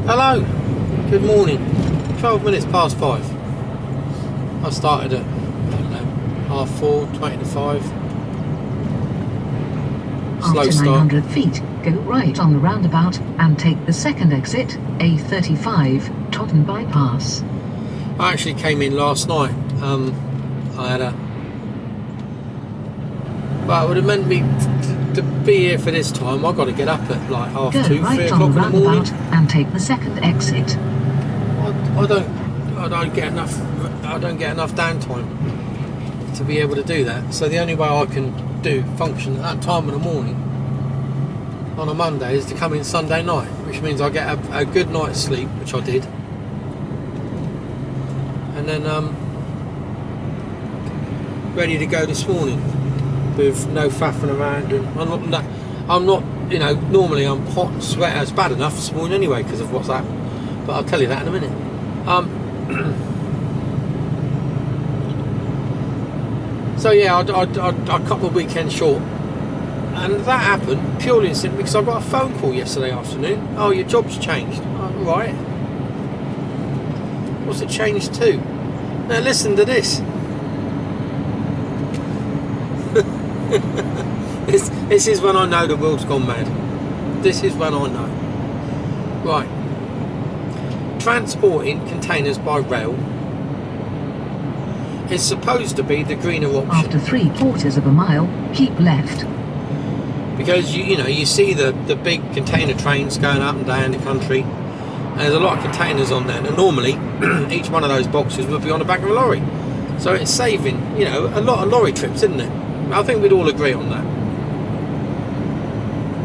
Hello, good morning. 12 minutes past 5. I started at, I don't know, 4:30, 20 to 5. Slow After start. 900 feet, go right on the roundabout and take the second exit, A35, Totten Bypass. I actually came in last night. I had a... Well, it would have meant me to be here for this time. I've got to get up at like half Go 2, right 3 on o'clock the in the morning. roundabout and take the second exit. I don't get enough downtime to be able to do that. So the only way I can function at that time in the morning on a Monday is to come in Sunday night, which means I get a good night's sleep, which I did, and then ready to go this morning with no faffing around. And I'm not, you know, normally I'm hot and sweat. It's bad enough this morning anyway because of what's happened, but I'll tell you that in a minute. So yeah, I cut my weekend short, and that happened purely and simply because I got a phone call yesterday afternoon. Oh, your job's changed. Oh, right. What's it changed to? Now listen to this. This is when I know the world's gone mad. This is when I know. Right. Transporting containers by rail is supposed to be the greener option. After 3/4 of a mile, keep left. Because you see the big container trains going up and down the country, and there's a lot of containers on there. And normally, each one of those boxes would be on the back of a lorry, so it's saving a lot of lorry trips, isn't it? I think we'd all agree on that.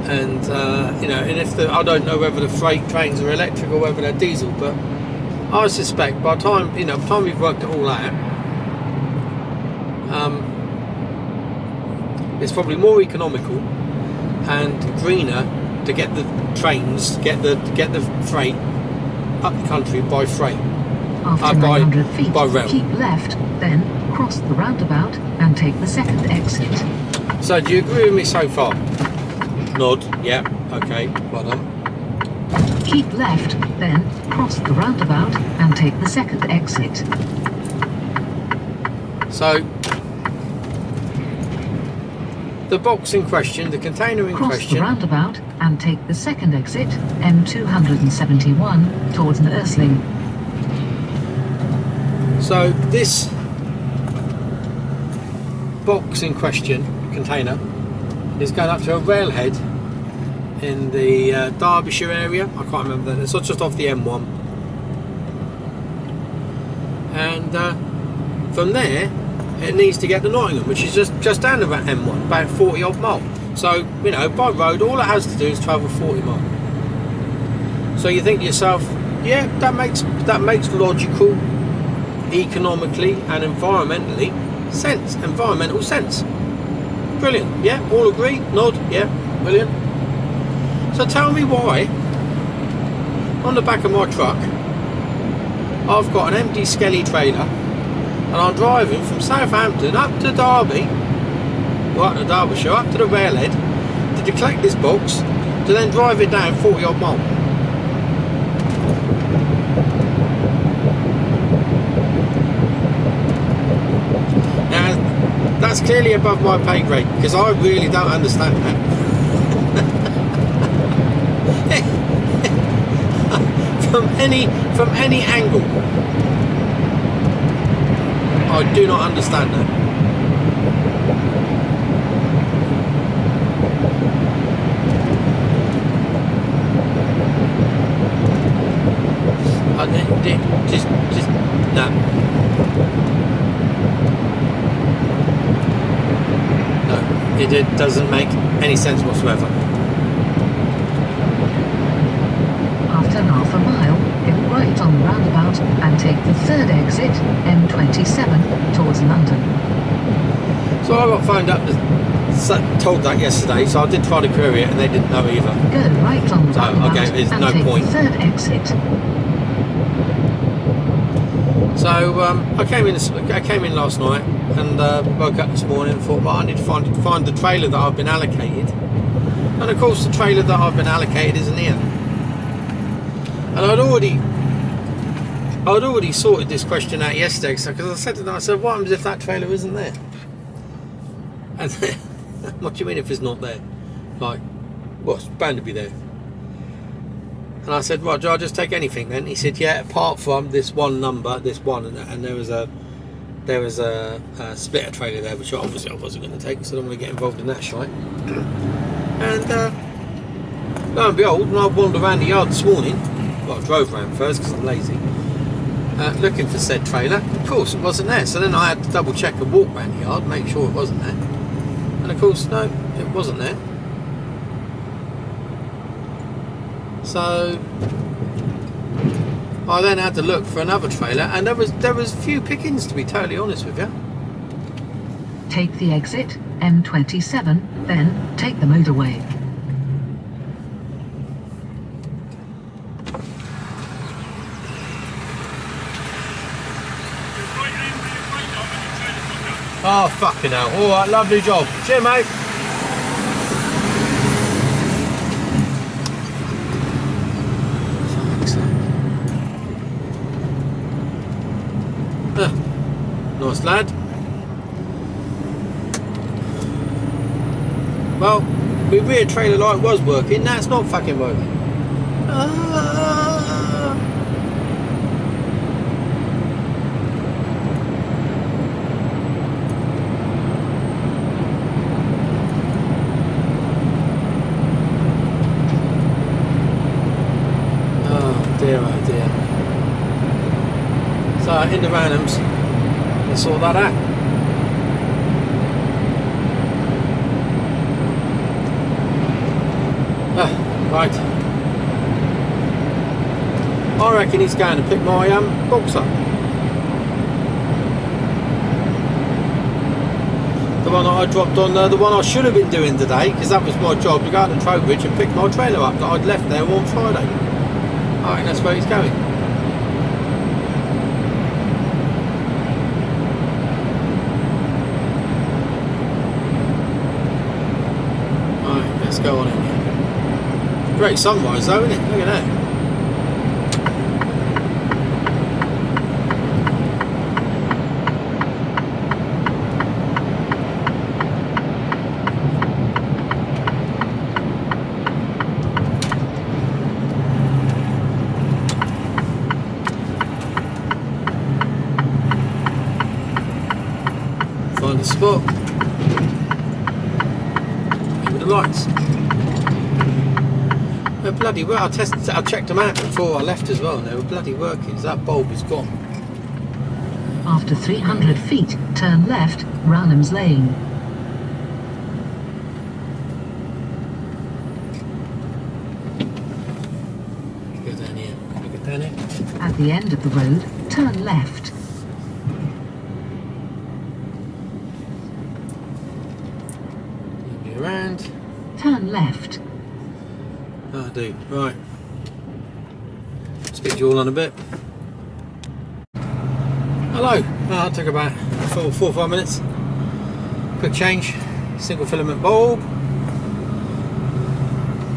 And and if I don't know whether the freight trains are electric or whether they're diesel, but I suspect by the time we've worked it all out, it's probably more economical and greener to get the trains, get the freight up the country by freight. After 900 feet, by rail. keep left, then cross the roundabout and take the second exit. So do you agree with me so far? Nod. Yeah. Okay. Well done. Keep left, then cross the roundabout and take the second exit. So the box in question, the container in Cross question. the roundabout and take the second exit, M271, towards Nursling. So this box in question, container, is going up to a railhead in the Derbyshire area. I can't remember that. It's just off the M1. And from there, it needs to get to Nottingham, which is just down the M1, about 40 odd mile. So, by road, all it has to do is travel 40 mile. So you think to yourself, yeah, that makes logical, economically and environmental sense. Brilliant. Yeah, all agree? Nod. Yeah, brilliant. So tell me why on the back of my truck I've got an empty skelly trailer and I'm driving from Southampton up to Derby, right to Derbyshire, up to the railhead to collect this box, to then drive it down 40 odd mile. Now that's clearly above my pay grade because I really don't understand that. from any angle, I do not understand that. Just no. No, it doesn't make any sense whatsoever. After half a mile, go right on the roundabout and take the third exit, M27, towards London. So I got phoned up, told that yesterday, so I did try to query it and they didn't know either. Go right on the roundabout okay, there's and no take point. the third exit. So I came in last night and woke up this morning and thought, well, I need to find the trailer that I've been allocated. And of course the trailer that I've been allocated isn't here. And I'd already sorted this question out yesterday, because I said to them, I said, what happens if that trailer isn't there? And what do you mean if it's not there? Like, well, it's bound to be there. And I said, right, do I just take anything then? He said, yeah, apart from this one number, this one, and there was a splitter trailer there, which obviously I wasn't going to take, so I don't want to get involved in that shite. And lo and behold, when I wandered around the yard this morning, well, I drove around first because I'm lazy, looking for said trailer. Of course, it wasn't there. So then I had to double check and walk around the yard, make sure it wasn't there. And of course, no, it wasn't there. So I then had to look for another trailer, and there was few pickings, to be totally honest with you. Take the exit, M27, then take the motorway. Oh, fucking hell. Alright, lovely job. Cheers, mate. Nice lad. Well, my rear trailer light was working. Now it's not fucking working. Oh dear. So in the randoms, let's sort that out. Right. I reckon he's going to pick my box up. The one that I dropped on the one I should have been doing today, because that was my job, to go out to Trowbridge and pick my trailer up that I'd left there on Friday. I think that's where he's going. Right, let's go on in here. Great sunrise though, isn't it? Look at that. Find a spot. With the lights. They're bloody well. I checked them out before I left as well, and they were bloody working. So that bulb is gone. After 300 feet, turn left, Ranham's Lane. Go down here. Go down here. At the end of the road, turn left. Be around. Turn left. I do. Right. Speak to you all in a bit. Hello. That took about 4 or 5 minutes. Quick change. Single filament bulb.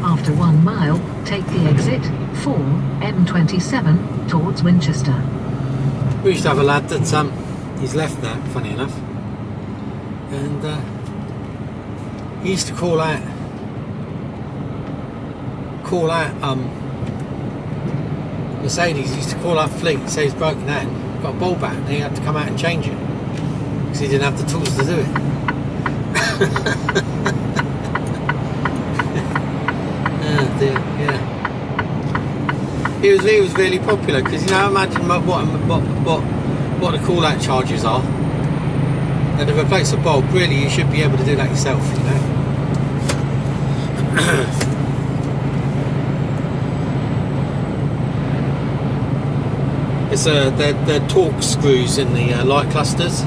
After 1 mile, take the exit 4 M27 towards Winchester. We used to have a lad that he's left now, funny enough, and he used to call out Mercedes. He used to call out fleet, say he's broken down, got a bulb out, and he had to come out and change it because he didn't have the tools to do it. Oh dear, yeah. He was really popular because, you know, imagine what the call out charges are, and to replace a bulb, really you should be able to do that yourself, you know. It's they're Torx screws in the light clusters,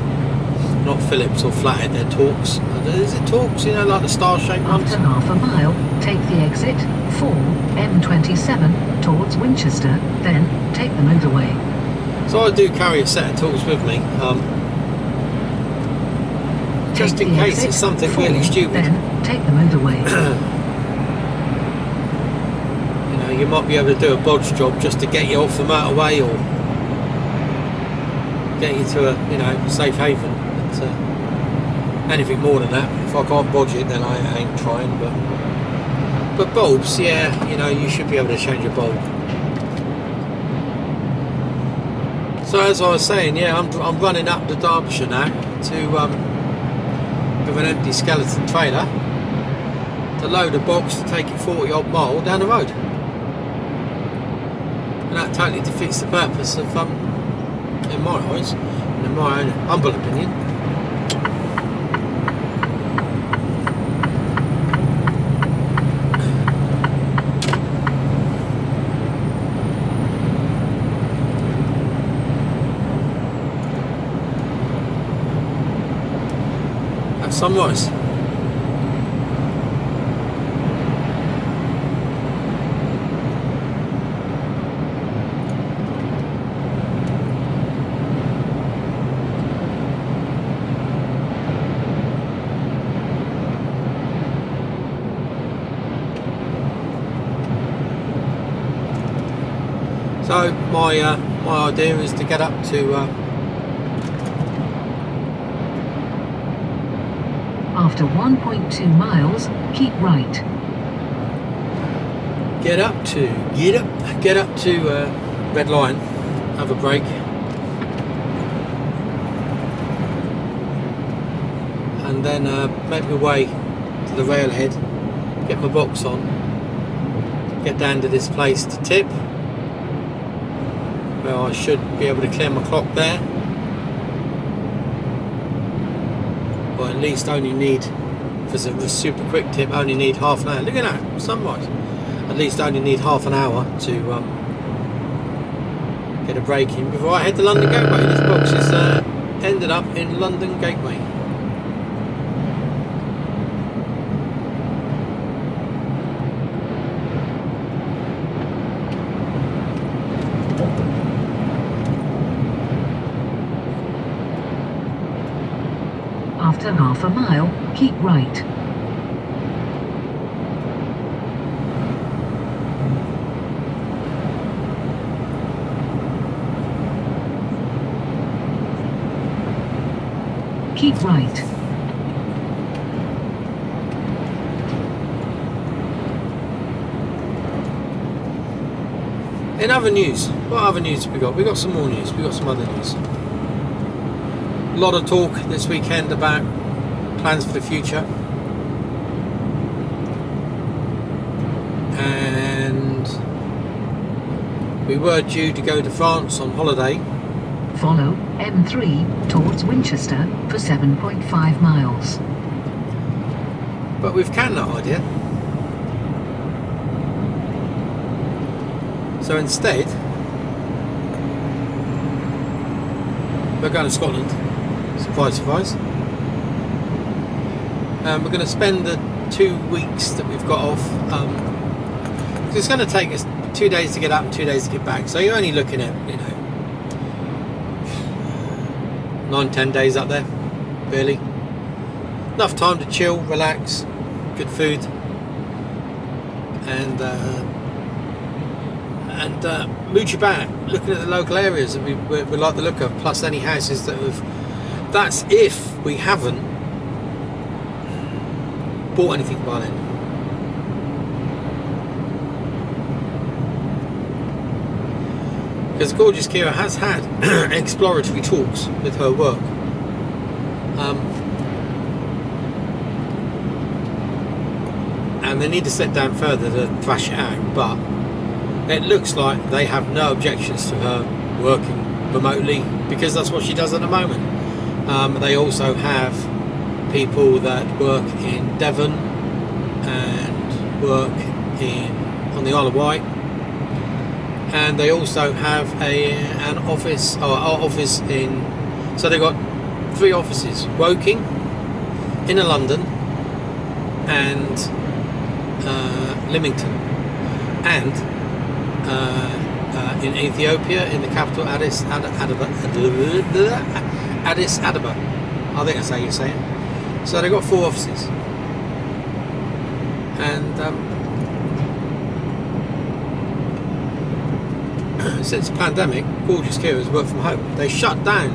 not Phillips or flathead. They're Torx. Is it Torx? You know, like the star-shaped ones. After half a mile, take the exit 4 M27 towards Winchester, then take the motorway. So I do carry a set of tools with me, just in case it's something really stupid. Then take the motorway. You know, you might be able to do a bodge job just to get you off the motorway or get you to a safe haven. But anything more than that, if I can't bodge it, then I ain't trying. But bulbs, yeah, you should be able to change a bulb. So as I was saying, yeah, I'm running up to Derbyshire now with an empty skeleton trailer to load a box to take it 40 odd mile down the road, and that totally defeats the purpose of, in my eyes, and in my own humble opinion. At sunrise. So my idea is to get up to After 1.2 miles, keep right. get up to Red Lion, have a break, and then make my way to the railhead, get my box on, get down to this place to tip, where I should be able to clear my clock there, or at least only need, if it's a super quick tip, only need half an hour. Look at that, sunrise. At least only need half an hour to get a break in before I head to London Gateway. This box is ended up in London Gateway. After half a mile, keep right. Keep right. In other news, what other news have we got? We got some more news. We got some other news. A lot of talk this weekend about plans for the future, and we were due to go to France on holiday. Follow M3 towards Winchester for 7.5 miles. But we've canned that idea. So instead, we're going to Scotland. Surprise, surprise. We're going to spend the 2 weeks that we've got off. It's going to take us 2 days to get up and 2 days to get back. So you're only looking at, 9-10 days up there, really. Enough time to chill, relax, good food, and mooch about, looking at the local areas that we like the look of, plus any houses that have. That's if we haven't bought anything by then. Because Gorgeous Kira has had exploratory talks with her work. And they need to sit down further to thrash it out, but it looks like they have no objections to her working remotely, because that's what she does at the moment. They also have people that work in Devon and work on the Isle of Wight, and they also have an office in. So they've got 3 offices: Woking, Inner London, and Lymington, and in Ethiopia, in the capital Addis Ababa. I think that's how you say it. So they've got 4 offices, and since the pandemic, Gorgeous Kia has worked from home. They shut down.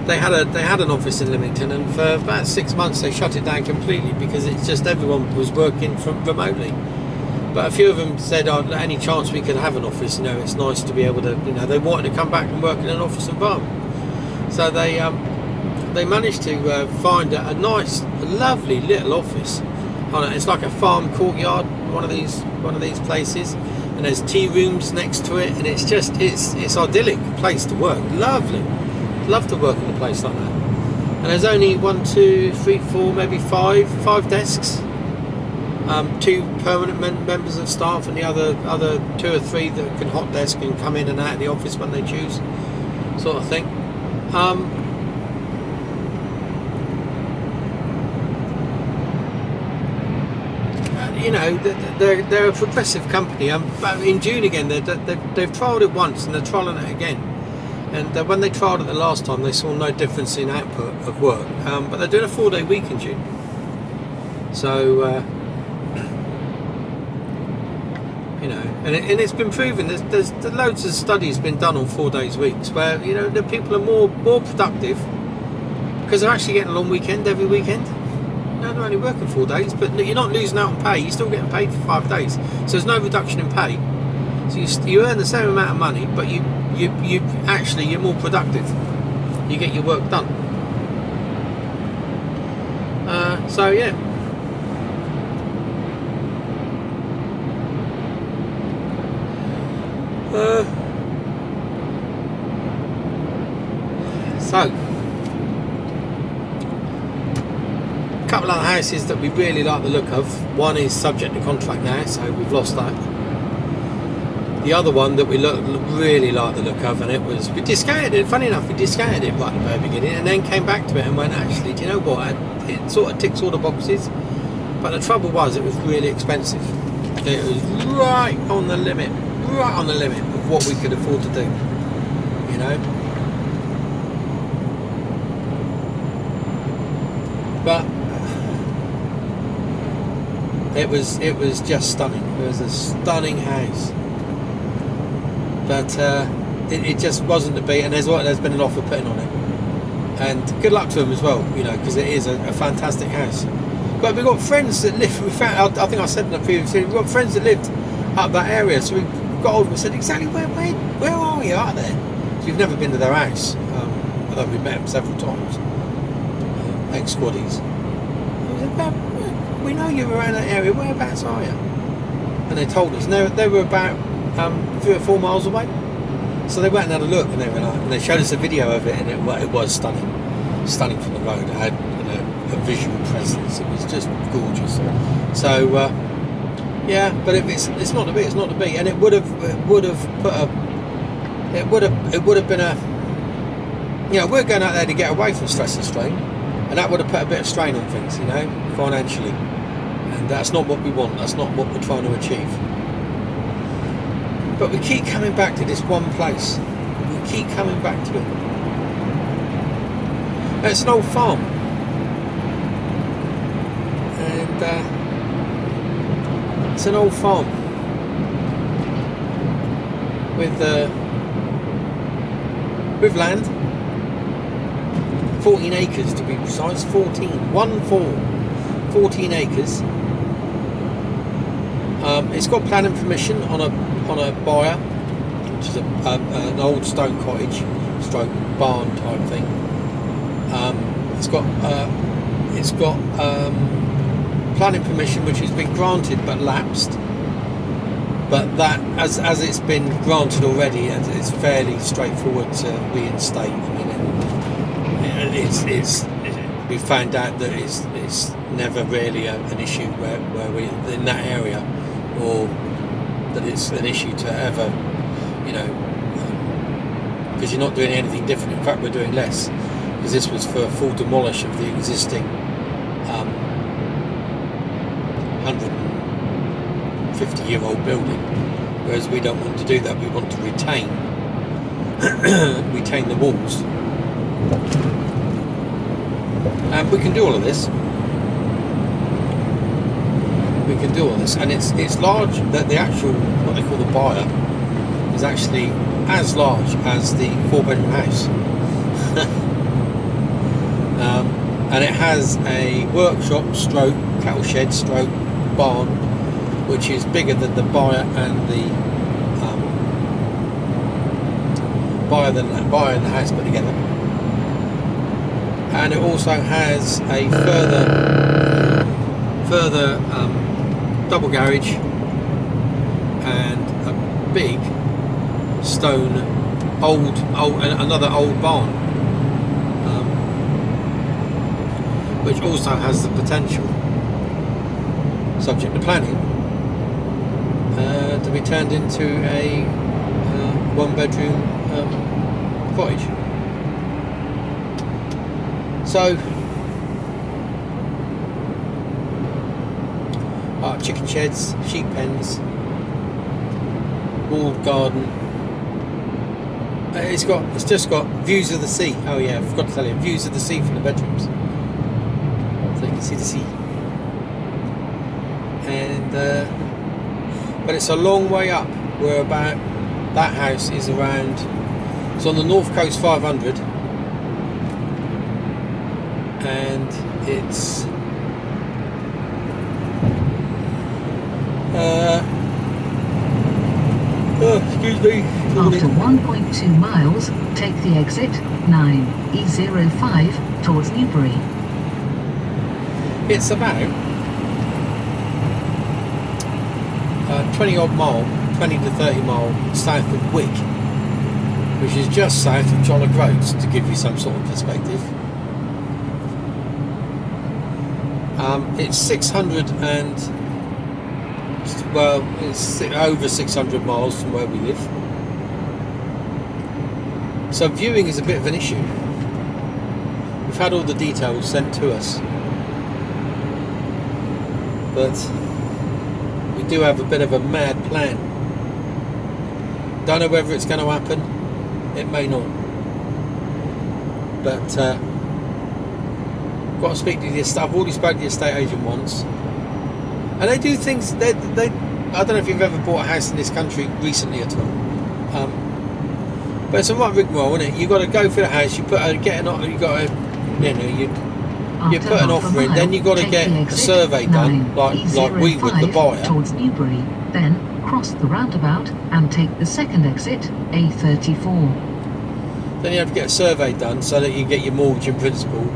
They had an office in Leamington, and for about 6 months they shut it down completely because it's just everyone was working from remotely. But a few of them said, "Oh, any chance we could have an office? You know, it's nice to be able to." You know, they wanted to come back and work in an office environment. So they managed to find a nice, lovely little office. It's like a farm courtyard, one of these places, and there's tea rooms next to it, and it's idyllic place to work. Lovely, love to work in a place like that. And there's only 1, 2, 3, 4, maybe five desks. 2 permanent members of staff, and the other 2 or 3 that can hot desk and come in and out of the office when they choose, sort of thing. You know, they're a progressive company. But in June again, they've trialled it once and they're trialling it again. And when they trialled it the last time, they saw no difference in output of work. But they're doing a 4-day week in June. So. You know, and it's been proven. There's loads of studies been done on 4 days weeks where, you know, the people are more productive because they're actually getting a long weekend every weekend. You know, they're only working 4 days, but you're not losing out on pay. You're still getting paid for 5 days, so there's no reduction in pay. So you earn the same amount of money, but you're more productive. You get your work done. So yeah. So, a couple of houses that we really like the look of. One is subject to contract now, so we've lost that. The other one that we really like the look of, and we discounted it. Funny enough, we discounted it right at the very beginning, and then came back to it and went, actually, do you know what? It sort of ticks all the boxes, but the trouble was it was really expensive. It was right on the limit of what we could afford to do, you know. But it was just stunning. It was a stunning house, but it just wasn't to be. And there's been an offer put in on it, and good luck to them as well, you know, because it is a fantastic house. But we've got friends that live. I think I said in the previous video, we've got friends that lived up that area, so we got over and said, exactly where are you out there? So we've never been to their house, although we've met them several times, ex-squaddies. We know you're around that area, whereabouts are you? And they told us, and they were about 3 or 4 miles away. So they went and had a look, and they showed us a video of it, and it was stunning from the road. It had, you know, a visual presence. It was just gorgeous. So yeah, but if it's not to be, it's not to be, and it would have been a, you know, we're going out there to get away from stress and strain, and that would have put a bit of strain on things, you know, financially, and that's not what we want. That's not what we're trying to achieve. But we keep coming back to this one place. We keep coming back to it. And it's an old farm, and it's an old farm with land, 14 acres to be precise. 14 acres. It's got planning permission on a buyer, which is an old stone cottage, stroke barn type thing. It's got planning permission which has been granted but lapsed. But that, as it's been granted already, and it's fairly straightforward to reinstate. I mean, we found out that it's never really an issue where we in that area, or that it's an issue to ever, you know, because you're not doing anything different. In fact, we're doing less, because this was for full demolish of the existing 150-year-old building, whereas we don't want to do that. We want to retain the walls, and we can do all of this. We can do all this, and it's large. That the actual, what they call the buyer, is actually as large as the 4-bedroom house. And it has a workshop stroke cattle shed stroke barn, which is bigger than the buyer and the buyer and the house put together. And it also has a further double garage and a big stone another old barn, which also has the potential, subject to planning, to be turned into a 1-bedroom cottage. So chicken sheds, sheep pens, walled garden. It's just got views of the sea. Oh yeah, I forgot to tell you, views of the sea from the bedrooms, so you can see the sea. And but it's a long way up. We're about, that house is around, it's on the North Coast 500, and it's excuse me. After 1.2 miles, take the exit 9E05 towards Newbury. It's about 20 odd mile, 20 to 30 mile south of Wick, which is just south of Jolla Groats, to give you some sort of perspective. It's 600 and, well, it's over 600 miles from where we live. So viewing is a bit of an issue. We've had all the details sent to us, but we do have a bit of a mad plan. Don't know whether it's going to happen. It may not. But got to speak to the estate. I've already spoken to the estate agent once, and they do things. They I don't know if you've ever bought a house in this country recently at all. But it's a right rigmarole, isn't it? You got to go for the house. You put you put an offer in, then you got to get a survey done, like we would, the buyer. Towards Newbury, then cross the roundabout and take the second exit, A34. Then you have to get a survey done so that you get your mortgage in principle,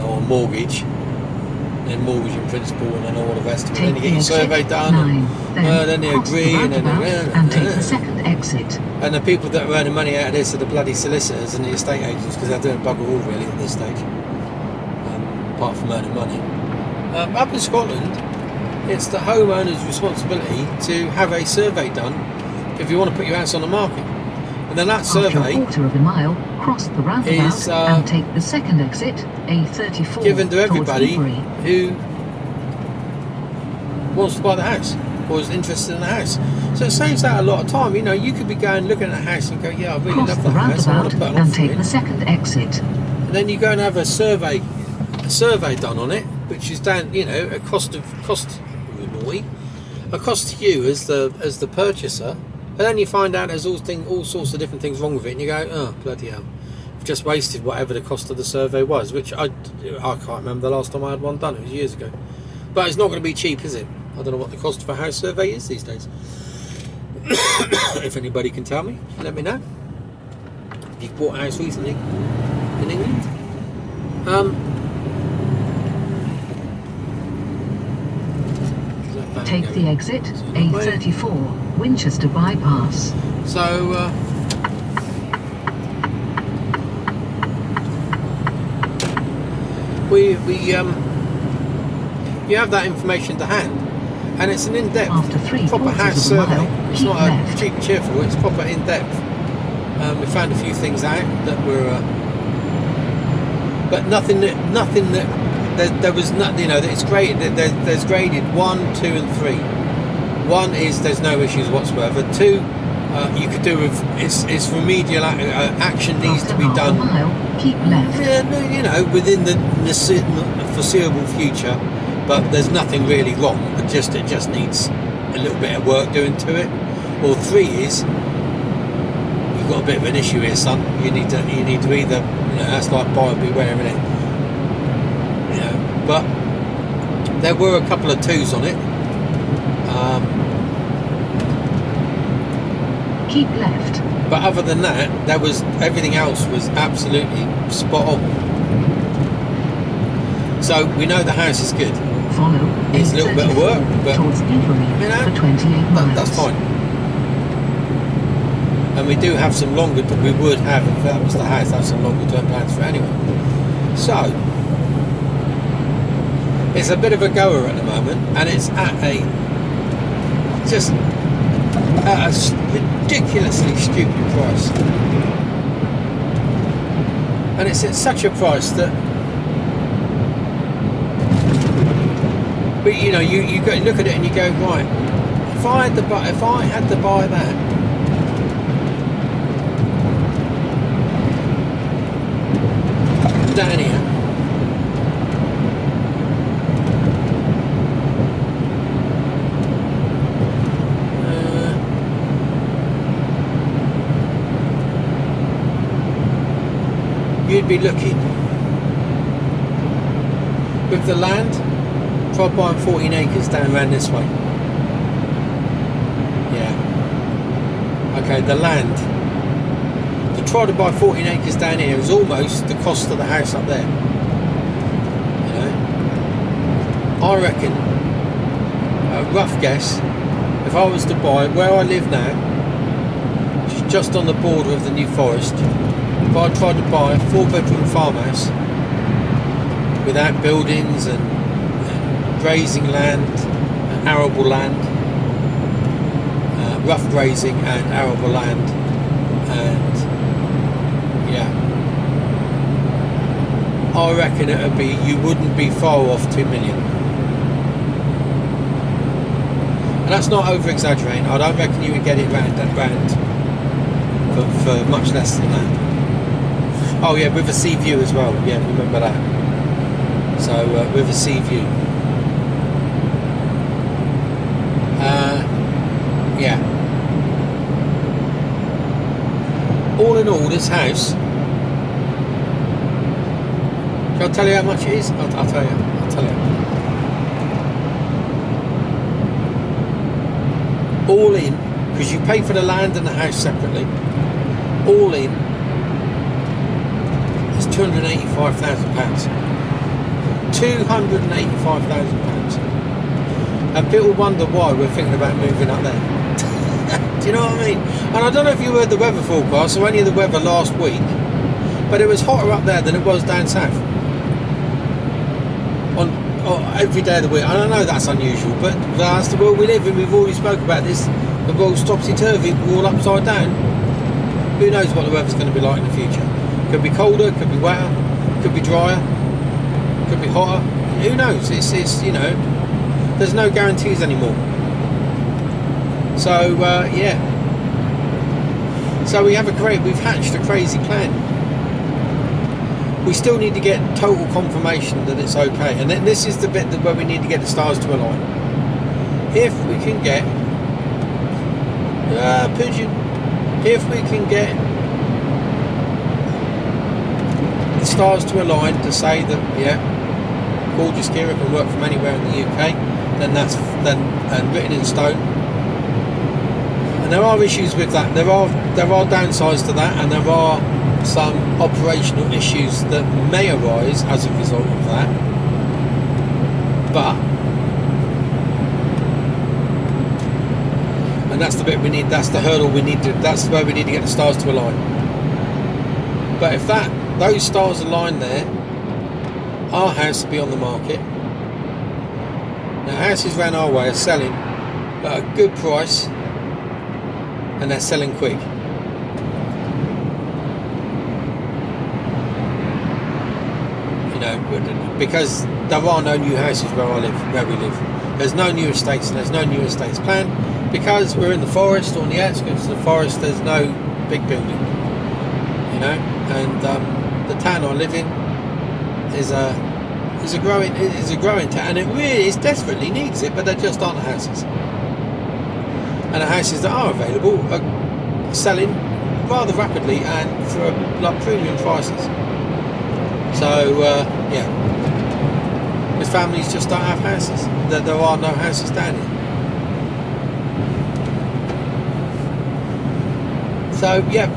or mortgage, then mortgage in principle, and then all the rest of it. Then you get your survey done, then they agree, and take the second exit. And the people that are earning money out of this are the bloody solicitors and the estate agents, because they're doing bugger all really at this stage, apart from earning money. Up in Scotland, it's the homeowner's responsibility to have a survey done if you want to put your house on the market. And then that survey, after a quarter of a mile, cross the roundabout is and take the second exit, A34, given to everybody Newbury. who wants to buy the house or is interested in the house. So it saves out a lot of time. You know, you could be going looking at a house and go, yeah, I really cross love the that house, I want to put an and offer take in. the second exit. And then you go and have a survey done on it, which is down, you know, a cost to you as the purchaser. And then you find out there's all sorts of different things wrong with it, and you go, oh bloody hell, I've just wasted whatever the cost of the survey was, which I can't remember the last time I had one done. It was years ago. But it's not going to be cheap, is it? I don't know what the cost of a house survey is these days. If anybody can tell me, let me know. If you've bought a house recently in England. Take the exit, A34, Winchester bypass. So, you have that information to hand, and it's an in-depth, proper house survey. It's not a cheap and cheerful. It's proper in-depth. We found a few things out that were, but nothing that. There was not, you know, it's graded. There's graded 1, 2, and 3. 1 is there's no issues whatsoever. 2, you could do with it's remedial action needs to be done. Keep left. You know, within the foreseeable future, but there's nothing really wrong. It just needs a little bit of work doing to it. Or 3 is you've got a bit of an issue here, son. You need to either, you know, that's like buyer beware, isn't it? You know, but there were a couple of twos on it. Keep left. But other than that, everything else was absolutely spot on. So we know the house is good. Follow. It's a little bit of work, but towards Inverary, you know, for 28 miles. that's fine. And we do have some longer. We would have, if that was the house, have some longer term plans for it anyway. So it's a bit of a goer at the moment, and it's at a ridiculously stupid price. And it's at such a price that, but you know, you go look at it and you go, right, if I had to buy that, down here, you'd be looking with the land. Try buying 14 acres down around this way. Yeah. Okay, the land. To try to buy 14 acres down here is almost the cost of the house up there. You know? I reckon, a rough guess, if I was to buy where I live now, which is just on the border of the New Forest, if I tried to buy a 4-bedroom farmhouse without buildings and grazing land, arable land, rough grazing and arable land, and yeah, I reckon you wouldn't be far off 2 million. And that's not over exaggerating. I don't reckon you would get it round for much less than that. Oh yeah, with a sea view as well. Yeah, remember that. So with a sea view. Yeah. All in all, this house. Shall I tell you how much it is? I'll tell you. All in, because you pay for the land and the house separately. All in, it's £285,000. £285,000. And people wonder why we're thinking about moving up there. Do you know what I mean? And I don't know if you heard the weather forecast or any of the weather last week, but it was hotter up there than it was down south on every day of the week. And I know that's unusual, but that's the world we live in. We've already spoke about this. The world's topsy-turvy, we're all upside down. Who knows what the weather's going to be like in the future? Could be colder, could be wetter, could be drier, could be hotter. Who knows? It's you know, there's no guarantees anymore. So yeah. So we've hatched a crazy plan. We still need to get total confirmation that it's okay, and then this is the bit where we need to get the stars to align. If we can get pigeon, if we can get the stars to align to say that yeah, gorgeous Kira can work from anywhere in the UK, then and written in stone. And there are issues with that. There are downsides to that, and there are some operational issues that may arise as a result of that. But and that's the bit we need. That's the hurdle we need to. That's where we need to get the stars to align. But if those stars align there, our house will be on the market. Now, houses around our way are selling at a good price, and they're selling quick. You know, because there are no new houses where we live. There's no new estates, and there's no new estates planned because we're in the forest or on the outskirts of the forest. There's no big building, you know, and the town I live in is a growing town, and it desperately needs it, but there just aren't houses. And the houses that are available are selling rather rapidly and for like premium prices. So yeah, because families just don't have houses. There are no houses down here. So yeah,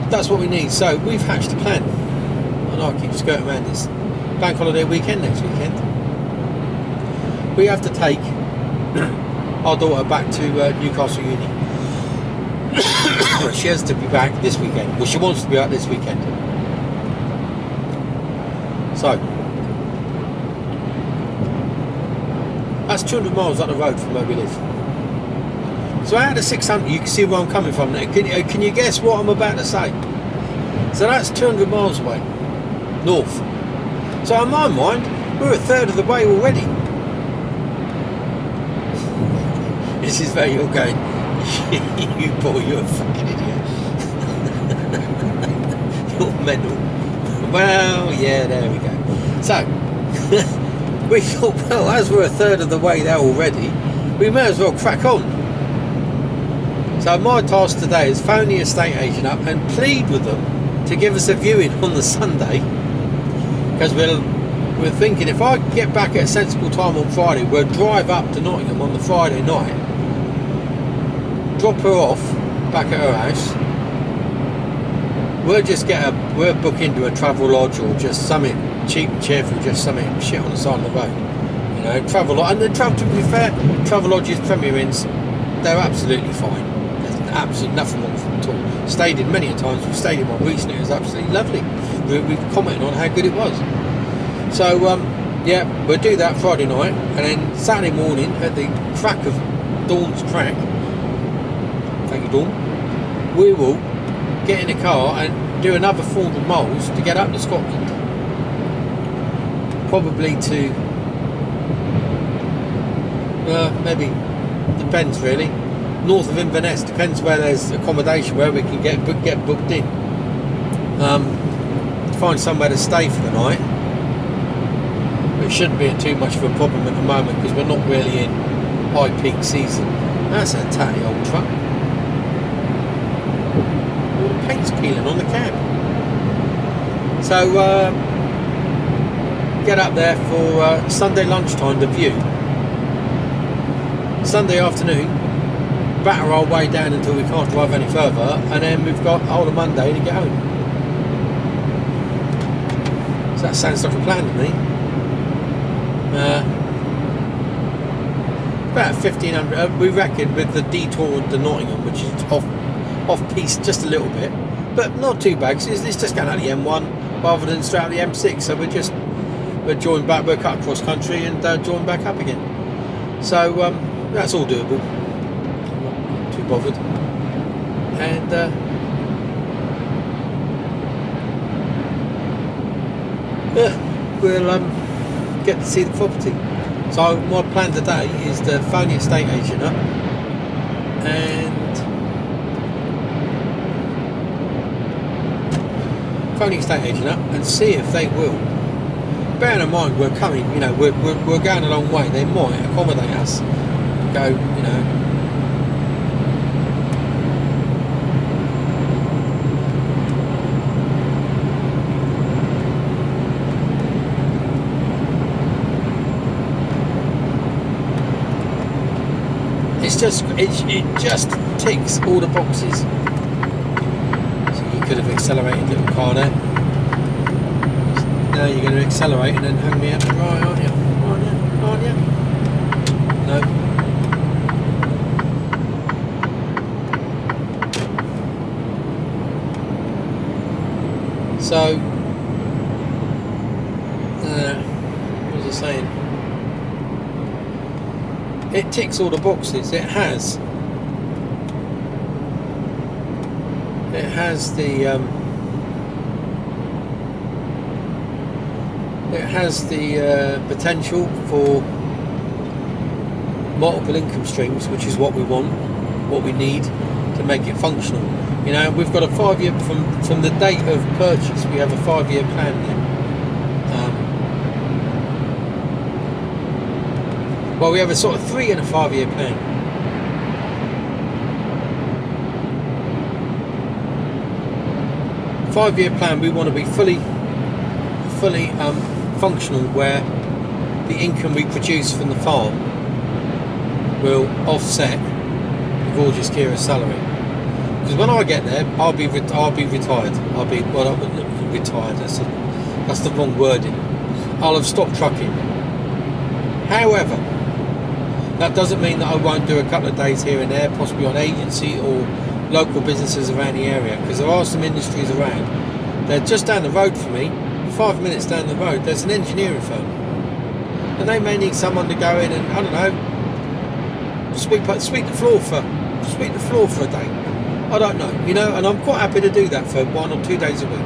that's what we need. So we've hatched a plan. I know I keep skirting around this. Bank holiday weekend next weekend. We have to take our daughter back to Newcastle Uni. She has to be back this weekend. Well, she wants to be back this weekend. So that's 200 miles up the road from where we live. So out of 600, you can see where I'm coming from now. Can you guess what I'm about to say? So that's 200 miles away, north. So in my mind, we're a third of the way already. This is where you're going, you boy, you're a fucking idiot. You're mental. Well, yeah, there we go. So, we thought, well, as we're a third of the way there already, we may as well crack on. So my task today is phone the estate agent up and plead with them to give us a viewing on the Sunday, because we're thinking if I get back at a sensible time on Friday, we'll drive up to Nottingham on the Friday night, drop her off back at her house. We'll just we'll book into a travel lodge or just something cheap and cheerful, just something shit on the side of the road. You know, travel lodge. And the travel, to be fair, travel lodges, Premier Inns, they're absolutely fine. There's absolutely nothing wrong with them at all. Stayed in many a times. We've stayed in one recently. It was absolutely lovely. We've commented on how good it was. So yeah, we'll do that Friday night, and then Saturday morning at the crack of dawn's crack. Thank you, Dawn. We will get in a car and do another 400 miles to get up to Scotland. Probably to maybe, depends really, north of Inverness. Depends where there's accommodation where we can get booked in. Find somewhere to stay for the night. It shouldn't be too much of a problem at the moment because we're not really in high peak season. That's a tatty old truck. All the paint's peeling on the cab. So get up there for Sunday lunchtime, the view. Sunday afternoon, batter our way down until we can't drive any further, and then we've got all of Monday to get home. So that sounds like a plan to me. About 1,500, we reckon, with the detour to Nottingham, which is off piste just a little bit, but not too bad. It's just going out the M1 rather than straight out the M6. So we're joined back, we're cut across country and joined back up again. So that's all doable. I'm not too bothered. And yeah, we'll get to see the property. So my plan today is to phone the estate agent up and see if they will. Bearing in mind we're coming, you know, we're going a long way. They might accommodate us. Go, you know. It just ticks all the boxes. So you could have accelerated little car there. Now you're going to accelerate and then hang me out to dry, aren't you? Aren't you? No. So, what was I saying? It ticks all the boxes. It has the potential for multiple income streams, which is what we want, what we need to make it functional. You know, we've got a 5-year from the date of purchase. We have a 5-year plan now. Well, we have a sort of 3 and a 5-year plan. 5-year plan, we want to be fully functional, where the income we produce from the farm will offset the gorgeous Kira's salary. Because when I get there, I'll be retired. I wouldn't retired. That's the wrong wording. I'll have stopped trucking. However, that doesn't mean that I won't do a couple of days here and there, possibly on agency or local businesses around the area, because there are some industries around. They're just down the road for me, 5 minutes down the road. There's an engineering firm, and they may need someone to go in and, I don't know, sweep the floor for a day. I don't know, you know, and I'm quite happy to do that for 1 or 2 days a week,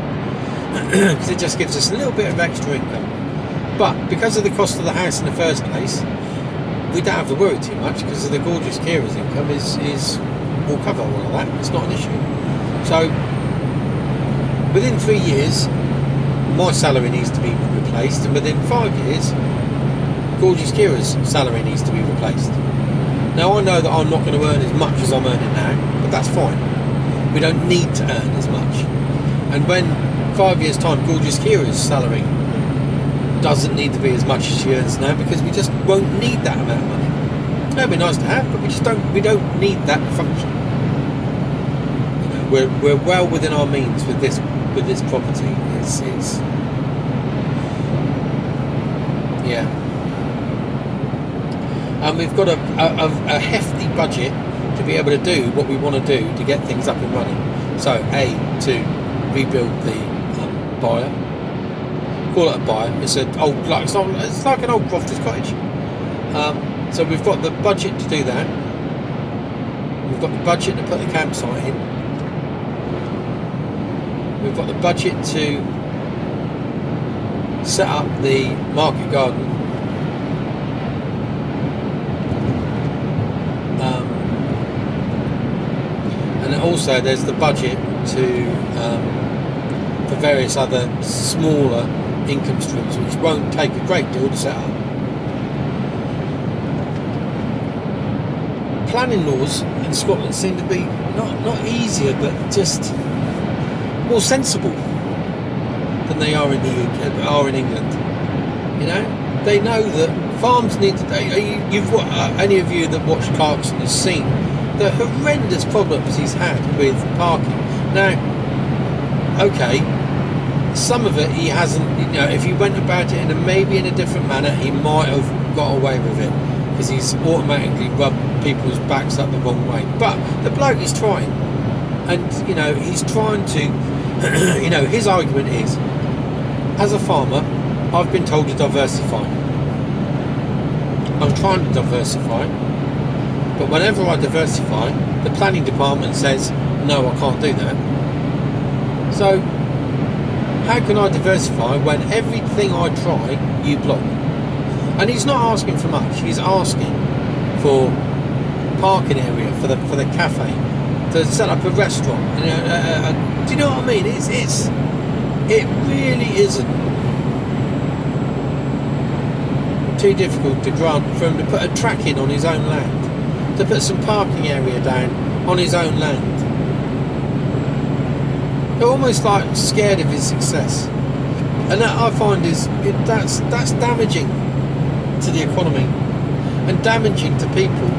because it just gives us a little bit of extra income. But because of the cost of the house in the first place, we don't have to worry too much, because of the gorgeous Kira's income will cover all of that. It's not an issue. So within 3 years, my salary needs to be replaced, and within 5 years, gorgeous Kira's salary needs to be replaced. Now, I know that I'm not going to earn as much as I'm earning now, but that's fine. We don't need to earn as much. And when 5 years' time, gorgeous Kira's salary doesn't need to be as much as she earns now, because we just won't need that amount of money. It'd be nice to have, but we don't need that function. You know, we're well within our means with this property. It's yeah. And we've got a hefty budget to be able to do what we want to do to get things up and running. So, to rebuild the byre. Call it a byre. It's an old, it's like an old crofter's cottage. So we've got the budget to do that. We've got the budget to put the campsite in. We've got the budget to set up the market garden. And also there's the budget for various other smaller income streams, which won't take a great deal to set up. Planning laws in Scotland seem to be not easier, but just more sensible than they are in the UK, are in England. You know, they know that farms need to. Any of you that watched Clarkson has seen the horrendous problems he's had with parking. Now, okay, some of it he hasn't. You know, if he went about it maybe in a different manner, he might have got away with it, because he's automatically rubbed people's backs up the wrong way. But the bloke is trying, and you know, he's trying to. You know, his argument is, as a farmer, I've been told to diversify. I'm trying to diversify, but whenever I diversify, the planning department says, no, I can't do that. So, how can I diversify when everything I try, you block? And he's not asking for much. He's asking for parking area for the cafe, to set up a restaurant. You know, do you know what I mean? It really isn't too difficult to grant for him to put a track in on his own land, to put some parking area down on his own land. They're almost like scared of his success, and that I find that's damaging to the economy and damaging to people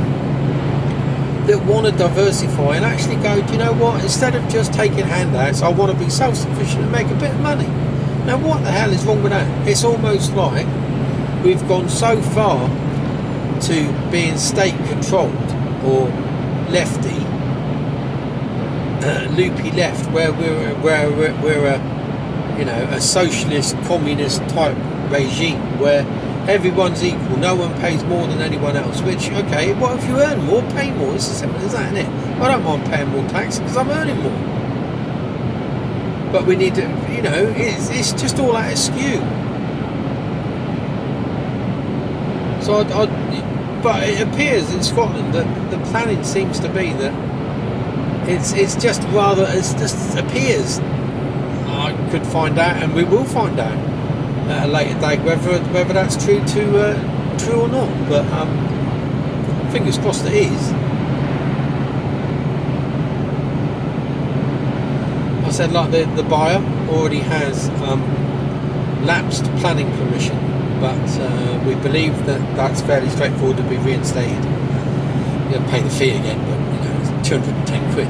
that want to diversify and actually go, do you know what, instead of just taking handouts, I want to be self-sufficient and make a bit of money. Now, what the hell is wrong with that? It's almost like we've gone so far to being state controlled or lefty, loopy left, where we're a, you know, a socialist communist type regime where everyone's equal, no one pays more than anyone else. Which, okay, what if you earn more, pay more? It's as simple as that, isn't it? I don't mind paying more tax because I'm earning more. But we need to, you know, it's just all out of skew. So but it appears in Scotland that the planning seems to be that it just appears. I could find out, and we will find out at a later date whether that's true or not. But fingers crossed it is. I said, like the buyer already has lapsed planning permission, but we believe that that's fairly straightforward to be reinstated. You have to pay the fee again, but it's 210 quid.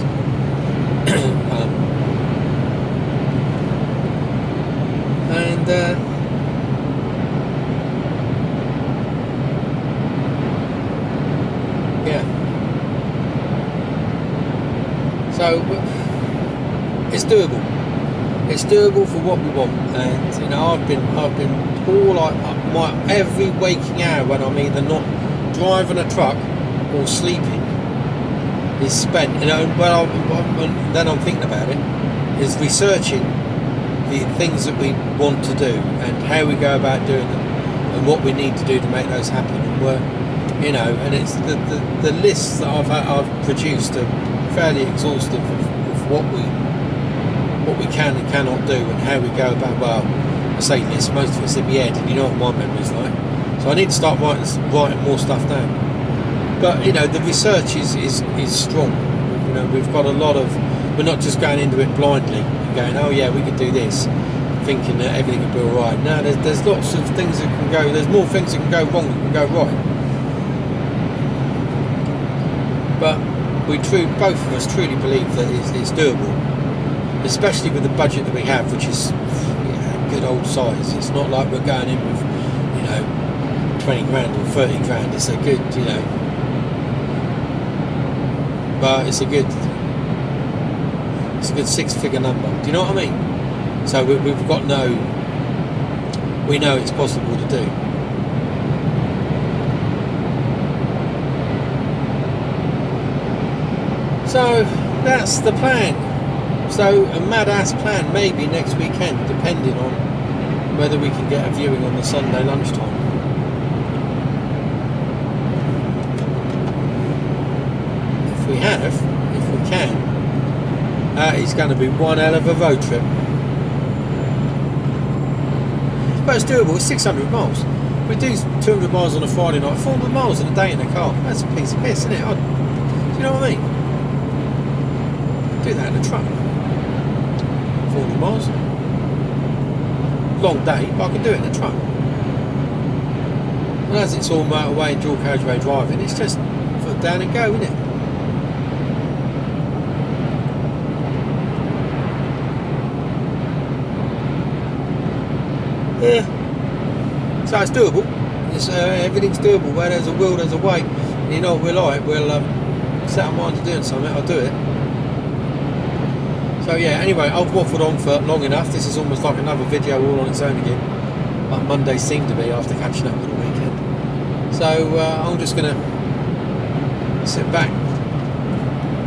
And yeah, so it's doable. It's doable for what we want, and I've been my every waking hour when I'm either not driving a truck or sleeping is spent. Then I'm thinking about it, is researching the things that we want to do and how we go about doing them and what we need to do to make those happen. And and it's the lists that I've produced are fairly exhaustive of what we can and cannot do and how we go about. Well, I say this, most of it's in my head, and you know what my memory's like. So I need to start writing more stuff down. But the research is strong. We've got a lot of. We're not just going into it blindly and going, oh yeah, we could do this, thinking that everything will be all right. No, there's lots of things that can go. There's more things that can go wrong than can go right. But both of us truly believe that it's doable, especially with the budget that we have, which is good old size. It's not like we're going in with 20 grand or 30 grand. It's a good but it's a good 6-figure number. Do you know what I mean? So we know it's possible to do. So that's the plan. So a mad-ass plan maybe next weekend, depending on whether we can get a viewing on the Sunday lunchtime. If we can, it's going to be one hell of a road trip. But it's doable. It's 600 miles. We do 200 miles on a Friday night, 400 miles in a day in a car. That's a piece of piss, isn't it? Do you know what I mean? Do that in a truck. 400 miles. Long day, but I can do it in a truck. And as it's all motorway and dual carriageway driving, it's just foot down and go, isn't it? Yeah. So it's doable. Everything's doable. Where there's a will, there's a way. And you know what we're like. We'll set our mind to doing something. I'll do it. So yeah. Anyway, I've waffled on for long enough. This is almost like another video all on its own again, like Mondays seem to be after catching up with the weekend. So I'm just gonna sit back,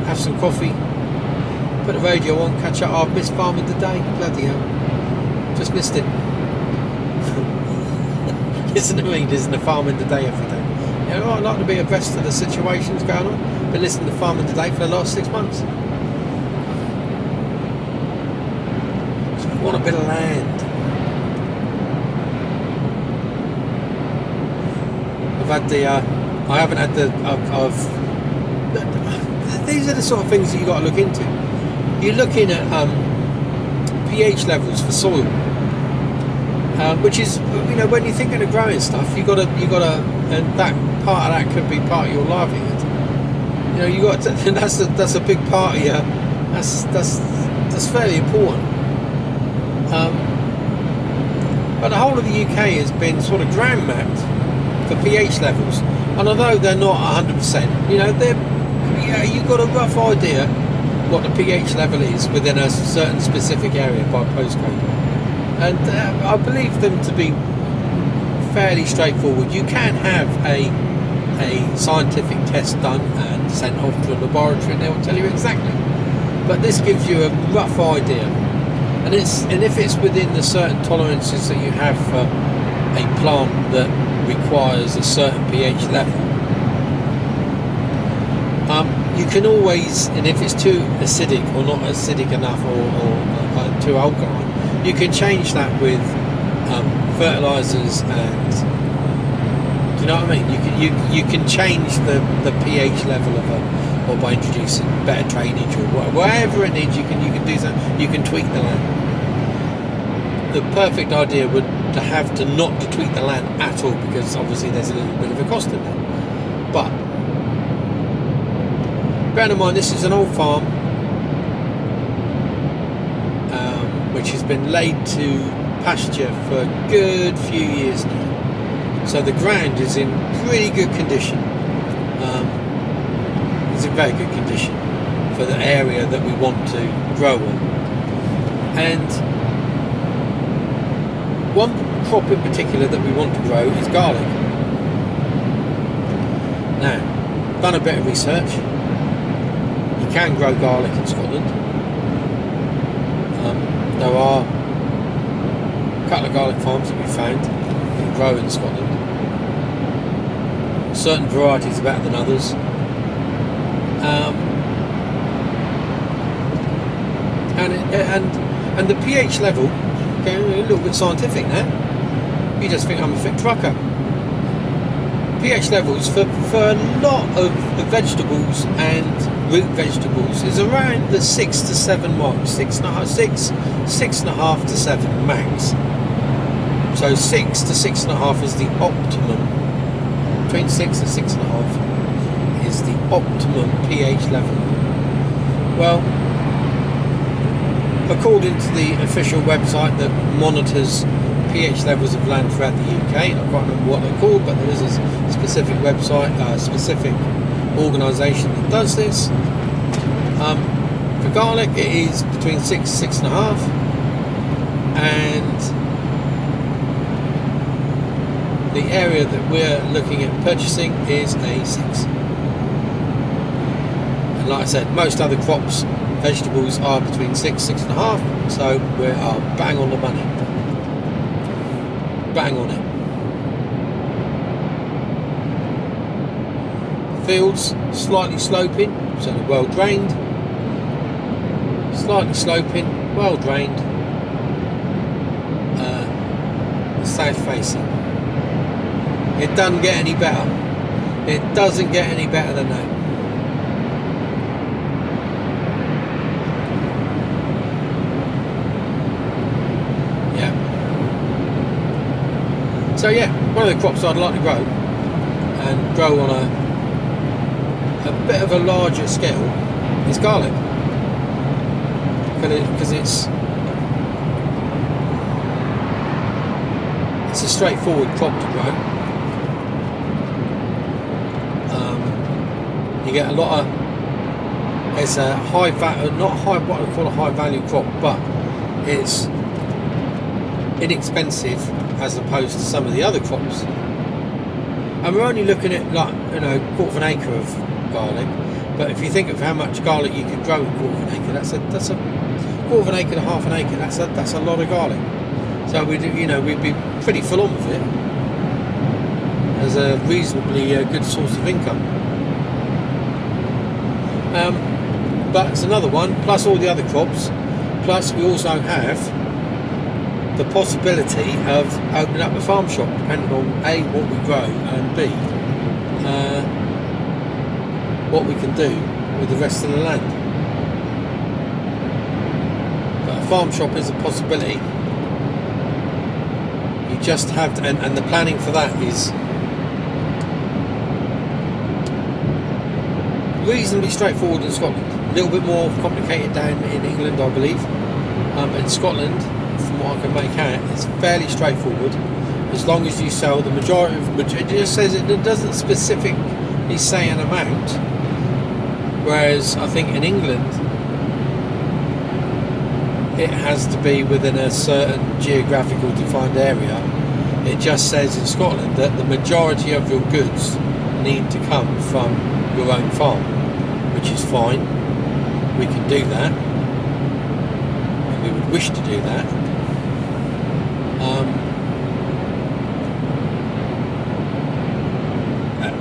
have some coffee, put the radio on, catch up. I've missed farming today. Bloody hell, just missed it. Listen to me, listen to Farming Today every day. I'd like to be abreast of the situations going on. Been listening to Farming Today for the last 6 months. Just want a bit of land. These are the sort of things that you got to look into. You're looking at pH levels for soil. Which is, when you're thinking of growing stuff, you gotta, and that part of that could be part of your livelihood. You got to, that's a big part of you. That's fairly important. But the whole of the UK has been sort of ground mapped for pH levels, and although they're not 100%, you've got a rough idea what the pH level is within a certain specific area by postcode. And I believe them to be fairly straightforward. You can have a scientific test done and sent off to a laboratory, and they'll tell you exactly. But this gives you a rough idea, and if it's within the certain tolerances that you have for a plant that requires a certain pH level, you can always, and if it's too acidic or not acidic enough or too alkaline, you can change that with fertilizers, and do you know what I mean? You can change the pH level of or by introducing better drainage, or whatever it needs. You can do that. You can tweak the land. The perfect idea would to have to not to tweak the land at all, because obviously there's a little bit of a cost in that. But bear in mind, this is an old farm which has been laid to pasture for a good few years now. So the ground is in pretty good condition. It's in very good condition for the area that we want to grow on. And one crop in particular that we want to grow is garlic. Now, done a bit of research. You can grow garlic in Scotland. There are a couple of garlic farms that we found that grow in Scotland. Certain varieties are better than others. And the pH level, okay, a little bit scientific now. You just think I'm a fit trucker. pH levels for a lot of vegetables and root vegetables is around the 6 to 7 mark, 6.5 to 7 max. So 6 to 6.5 is the optimum. Between 6 and 6.5 is the optimum pH level. Well, according to the official website that monitors pH levels of land throughout the UK, and I can't remember what they're called, but there is a specific website, a specific organisation that does this. For garlic, it is between 6 and 6.5, and the area that we're looking at purchasing is a 6. And like I said, most other crops, vegetables, are between 6.5, so we are bang on the money. Bang on it. Fields slightly sloping, so they're well drained. Slightly sloping, well drained. South facing. It doesn't get any better. It doesn't get any better than that. So yeah, one of the crops I'd like to grow, and grow on a bit of a larger scale, is garlic. Because it's a straightforward crop to grow. You get a lot of, it's a high value, not high, what I call a high value crop, but it's inexpensive as opposed to some of the other crops. And we're only looking at, like, you know, quarter of an acre of garlic, but if you think of how much garlic you could grow in quarter of an acre, that's a quarter of an acre to half an acre. That's a lot of garlic. So we'd be pretty full on with it as a reasonably good source of income. But it's another one, plus all the other crops, plus we also have the possibility of opening up a farm shop, depending on A, what we grow, and B, what we can do with the rest of the land. But a farm shop is a possibility. You just have to, and the planning for that is reasonably straightforward in Scotland. A little bit more complicated down in England, I believe. In Scotland, from what I can make out, it's fairly straightforward, as long as you sell the majority of it. Just says it doesn't specifically say an amount, whereas I think in England it has to be within a certain geographical defined area. It just says in Scotland that the majority of your goods need to come from your own farm, which is fine. We can do that, and we would wish to do that.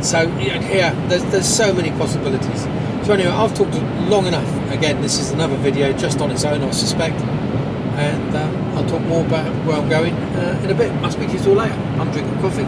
So yeah, there's so many possibilities. So anyway, I've talked long enough. Again, this is another video just on its own, I suspect, and I'll talk more about where I'm going in a bit. I'll speak to you all later. I'm drinking coffee.